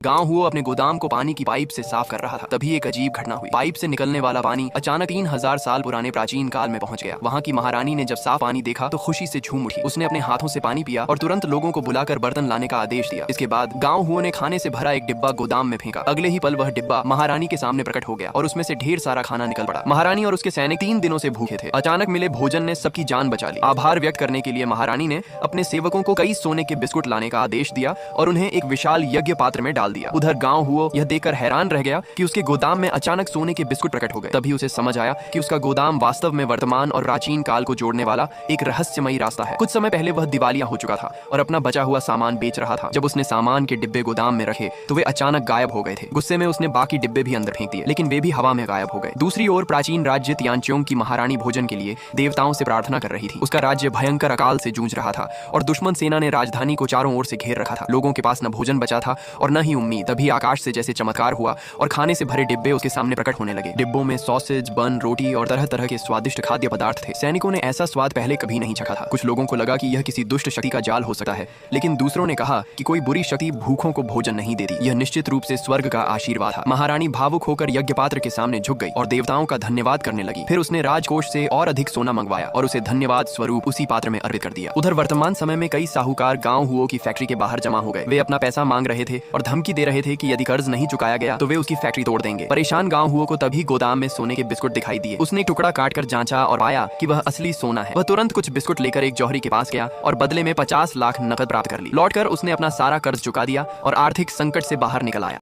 गांव हुआ अपने गोदाम को पानी की पाइप से साफ कर रहा था, तभी एक अजीब घटना हुई। पाइप से निकलने वाला पानी अचानक 3000 साल पुराने प्राचीन काल में पहुंच गया। वहां की महारानी ने जब साफ पानी देखा तो खुशी से झूम उठी। उसने अपने हाथों से पानी पिया और तुरंत लोगों को बुलाकर बर्तन लाने का आदेश दिया। इसके बाद गांव हुआ ने खाने से भरा एक डिब्बा गोदाम में फेंका। अगले ही पल वह डिब्बा महारानी के सामने प्रकट हो गया और उसमें से ढेर सारा खाना निकल पड़ा। महारानी और उसके सैनिक 3 दिनों से भूखे थे। अचानक मिले भोजन ने सबकी जान बचा ली। आभार व्यक्त करने के लिए महारानी ने अपने सेवकों को कई सोने के बिस्कुट लाने का आदेश दिया और उन्हें एक विशाल यज्ञ पात्र में डाल दिया। उधर गांव हुआ यह देखकर हैरान रह गया कि उसके गोदाम में अचानक सोने के बिस्कुट प्रकट हो गए। तभी उसे समझ आया कि उसका गोदाम वास्तव में वर्तमान और प्राचीन काल को जोड़ने वाला एक रहस्यमयी रास्ता है। कुछ समय पहले वह दिवालिया हो चुका था और अपना बचा हुआ सामान बेच रहा था। जब उसने सामान के डिब्बे गोदाम में रखे तो वे अचानक गायब हो गए थे। गुस्से में उसने बाकी डिब्बे भी अंदर फेंक दिए, लेकिन वे भी हवा में गायब हो गए। दूसरी ओर प्राचीन राज्य तियानचोंग की महारानी भोजन के लिए देवताओं से प्रार्थना कर रही थी। उसका राज्य भयंकर अकाल से जूझ रहा था और दुश्मन सेना ने राजधानी को चारों ओर से घेर रखा था। लोगों के पास न भोजन बचा था और न ही उम्मीद। तभी आकाश से जैसे चमत्कार हुआ और खाने से भरे डिब्बे उसके सामने प्रकट होने लगे। डिब्बों में सॉसेज, बन, रोटी और तरह तरह के स्वादिष्ट खाद्य पदार्थ थे। सैनिकों ने ऐसा स्वाद पहले कभी नहीं चखा था। कुछ लोगों को लगा कि यह किसी दुष्ट शक्ति का जाल हो सकता है, लेकिन दूसरों ने कहा कि कोई बुरी शक्ति भूखों को भोजन नहीं देती। यह निश्चित रूप से स्वर्ग का आशीर्वाद था। महारानी भावुक होकर यज्ञ पात्र के सामने झुक गई और देवताओं का धन्यवाद करने लगी। फिर उसने राजकोष से और अधिक सोना मंगवाया और उसे धन्यवाद स्वरूप उसी पात्र में अर्पित कर दिया। उधर वर्तमान समय में कई साहूकार गांव हुओं की फैक्ट्री के बाहर जमा हो गए। वे अपना पैसा मांग रहे थे और धमकी दे रहे थे कि यदि कर्ज नहीं चुकाया गया तो वे उसकी फैक्ट्री तोड़ देंगे। परेशान गांव हुओं को तभी गोदाम में सोने के बिस्कुट दिखाई दिए। उसने एक टुकड़ा काटकर जांचा और पाया कि वह असली सोना है। वह तुरंत कुछ बिस्कुट लेकर एक जौहरी के पास गया और बदले में 50 लाख नकद प्राप्त कर ली। लौटकर उसने अपना सारा कर्ज चुका दिया और आर्थिक संकट से बाहर निकल आया।